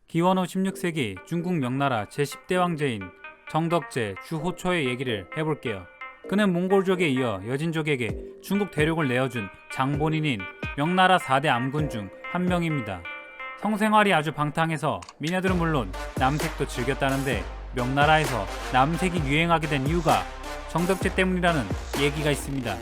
기원 후 16세기 중국 명나라 제10대 황제인 정덕제 주호초의 얘기를 해볼게요. 그는 몽골족에 이어 여진족에게 중국 대륙을 내어준 장본인인 명나라 4대 암군 중 한 명입니다. 성생활이 아주 방탕해서 미녀들은 물론 남색도 즐겼다는데 명나라에서 남색이 유행하게 된 이유가 정덕제 때문이라는 얘기가 있습니다.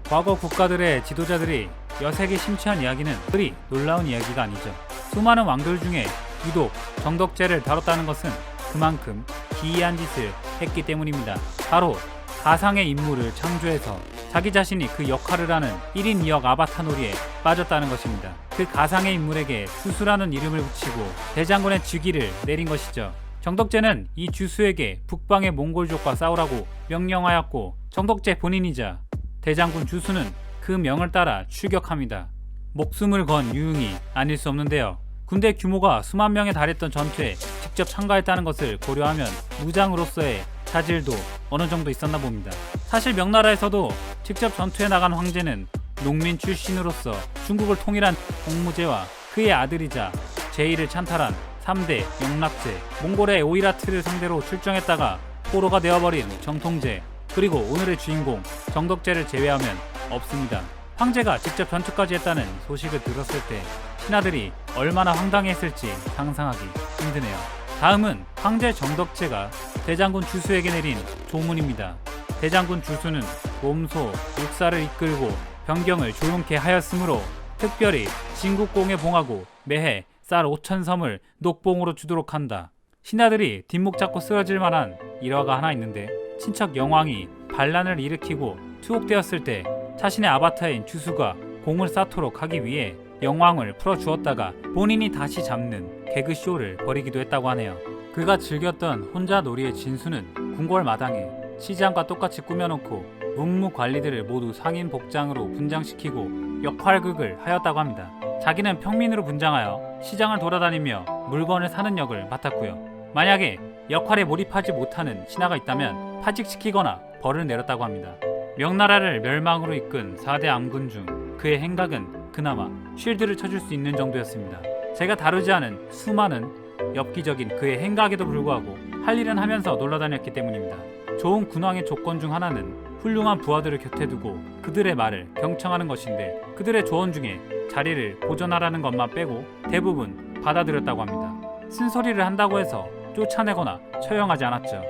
과거 국가들의 지도자들이 여색에 심취한 이야기는 그리 놀라운 이야기가 아니죠. 수많은 왕들 중에 유독 정덕제를 다뤘다는 것은 그만큼 기이한 짓을 했기 때문입니다. 바로 가상의 인물을 창조해서 자기 자신이 그 역할을 하는 1인 2역 아바타 놀이에 빠졌다는 것입니다. 그 가상의 인물에게 주수라는 이름을 붙이고 대장군의 즉위를 내린 것이죠. 정덕제는 이 주수에게 북방의 몽골족과 싸우라고 명령하였고 정덕제 본인이자 대장군 주수는 그 명을 따라 출격합니다. 목숨을 건 유흥이 아닐 수 없는데요. 군대 규모가 수만 명에 달했던 전투에 직접 참가했다는 것을 고려하면 무장으로서의 자질도 어느 정도 있었나 봅니다. 사실 명나라에서도 직접 전투에 나간 황제는 농민 출신으로서 중국을 통일한 홍무제와 그의 아들이자 제1을 찬탈한 3대 영락제, 몽골의 오이라트를 상대로 출정했다가 포로가 되어버린 정통제, 그리고 오늘의 주인공 정덕제를 제외하면 없습니다. 황제가 직접 전투까지 했다는 소식을 들었을 때 신하들이 얼마나 황당했을지 상상하기 힘드네요. 다음은 황제 정덕제가 대장군 주수에게 내린 조문입니다. 대장군 주수는 몸소 육사를 이끌고 병경을 조용케 하였으므로 특별히 진국공에 봉하고 매해 쌀 5,000섬을 녹봉으로 주도록 한다. 신하들이 뒷목 잡고 쓰러질 만한 일화가 하나 있는데, 친척 영왕이 반란을 일으키고 투옥되었을 때 자신의 아바타인 주수가 공을 쌓도록 하기 위해 영왕을 풀어주었다가 본인이 다시 잡는 개그쇼를 벌이기도 했다고 하네요. 그가 즐겼던 혼자 놀이의 진수는 궁궐 마당에 시장과 똑같이 꾸며놓고 문무 관리들을 모두 상인 복장으로 분장시키고 역할극을 하였다고 합니다. 자기는 평민으로 분장하여 시장을 돌아다니며 물건을 사는 역을 맡았고요. 만약에 역할에 몰입하지 못하는 신하가 있다면 파직시키거나 벌을 내렸다고 합니다. 명나라를 멸망으로 이끈 4대 암군 중 그의 행각은 그나마 쉴드를 쳐줄 수 있는 정도였습니다. 제가 다루지 않은 수많은 엽기적인 그의 행각에도 불구하고 할 일은 하면서 놀러다녔기 때문입니다. 좋은 군왕의 조건 중 하나는 훌륭한 부하들을 곁에 두고 그들의 말을 경청하는 것인데, 그들의 조언 중에 자리를 보존하라는 것만 빼고 대부분 받아들였다고 합니다. 쓴소리를 한다고 해서 쫓아내거나 처형하지 않았죠.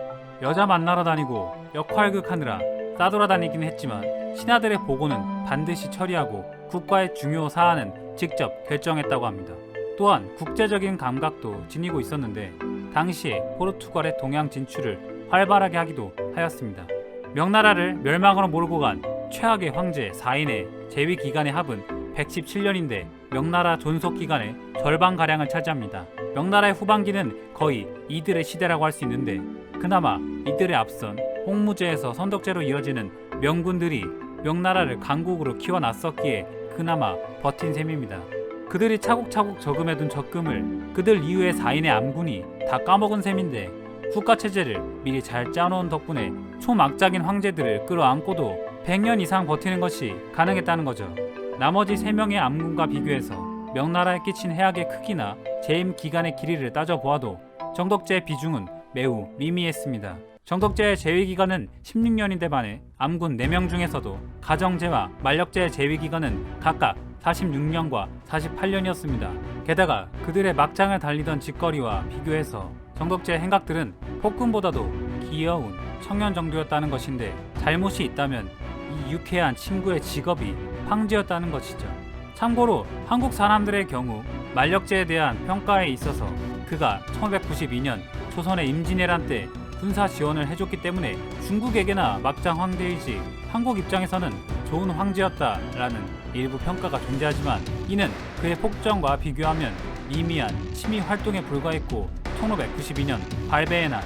여자 만나러 다니고 역할극 하느라 싸돌아다니긴 했지만 신하들의 보고는 반드시 처리하고 국가의 중요 사안은 직접 결정했다고 합니다. 또한 국제적인 감각도 지니고 있었는데 당시에 포르투갈의 동양 진출을 활발하게 하기도 하였습니다. 명나라를 멸망으로 몰고 간 최악의 황제 4인의 재위 기간의 합은 117년인데 명나라 존속 기간의 절반가량을 차지합니다. 명나라의 후반기는 거의 이들의 시대라고 할 수 있는데, 그나마 이들에 앞선 홍무제에서 선덕제로 이어지는 명군들이 명나라를 강국으로 키워놨었기에 그나마 버틴 셈입니다. 그들이 차곡차곡 저금해둔 적금을 그들 이후의 4인의 암군이 다 까먹은 셈인데, 국가체제를 미리 잘 짜놓은 덕분에 초막장인 황제들을 끌어안고도 100년 이상 버티는 것이 가능했다는 거죠. 나머지 3명의 암군과 비교해서 명나라에 끼친 해악의 크기나 재임 기간의 길이를 따져보아도 정덕제의 비중은 매우 미미했습니다. 정덕제의 재위기간은 16년인데 반해 암군 4명 중에서도 가정제와 만력제의 재위기간은 각각 46년과 48년이었습니다. 게다가 그들의 막장을 달리던 짓거리와 비교해서 정덕제의 행각들은 폭군보다도 귀여운 청년 정도였다는 것인데, 잘못이 있다면 이 유쾌한 친구의 직업이 황제였다는 것이죠. 참고로 한국 사람들의 경우 만력제에 대한 평가에 있어서 그가 1592년 조선의 임진왜란 때 군사 지원을 해줬기 때문에 중국에게나 막장 황제이지 한국 입장에서는 좋은 황제였다라는 일부 평가가 존재하지만, 이는 그의 폭정과 비교하면 미미한 취미 활동에 불과했고 1592년 발베에 난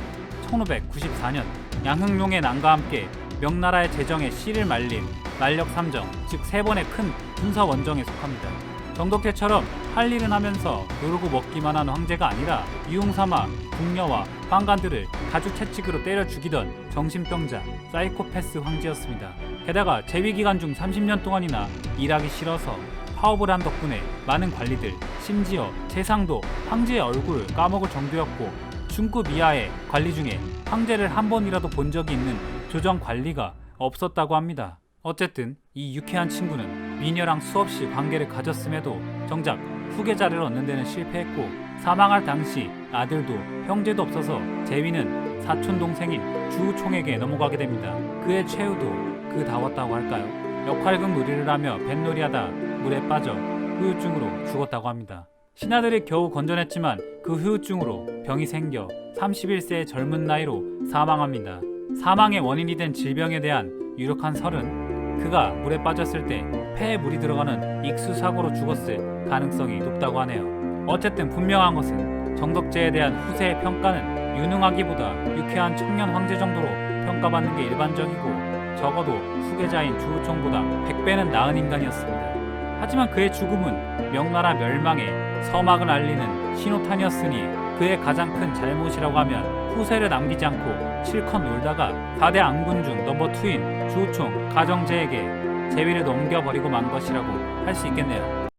1594년 양흥룡의 난과 함께 명나라의 재정에 씨를 말린 만력 3정, 즉 3번의 큰 군사 원정에 속합니다. 정덕제처럼 할 일은 하면서 놀고 먹기만 한 황제가 아니라 유흥삼아 궁녀와宦관들을 가죽 채찍으로 때려 죽이던 정신병자 사이코패스 황제였습니다. 게다가 재위기간 중 30년 동안이나 일하기 싫어서 파업을 한 덕분에 많은 관리들, 심지어 재상도 황제의 얼굴을 까먹을 정도였고 중급 이하의 관리 중에 황제를 한 번이라도 본 적이 있는 조정 관리가 없었다고 합니다. 어쨌든 이 유쾌한 친구는 미녀랑 수없이 관계를 가졌음에도 정작 후계자를 얻는 데는 실패했고 사망할 당시 아들도 형제도 없어서 재위는 사촌 동생인 주총에게 넘어가게 됩니다. 그의 최후도 그다웠다고 할까요? 역할극 놀이를 하며 뱃놀이하다 물에 빠져 후유증으로 죽었다고 합니다. 신하들이 겨우 건져냈지만 그 후유증으로 병이 생겨 31세의 젊은 나이로 사망합니다. 사망의 원인이 된 질병에 대한 유력한 설은 그가 물에 빠졌을 때 폐에 물이 들어가는 익수사고로 죽었을 가능성이 높다고 하네요. 어쨌든 분명한 것은 정덕제에 대한 후세의 평가는 유능하기보다 유쾌한 청년 황제 정도로 평가받는 게 일반적이고 적어도 후계자인 주우총보다 100배는 나은 인간이었습니다. 하지만 그의 죽음은 명나라 멸망의 서막을 알리는 신호탄이었으니 그의 가장 큰 잘못이라고 하면 후세를 남기지 않고 실컷 놀다가 4대 앙군 중 넘버 2인 주우총 가정제에게 제위를 넘겨버리고 만 것이라고 할 수 있겠네요.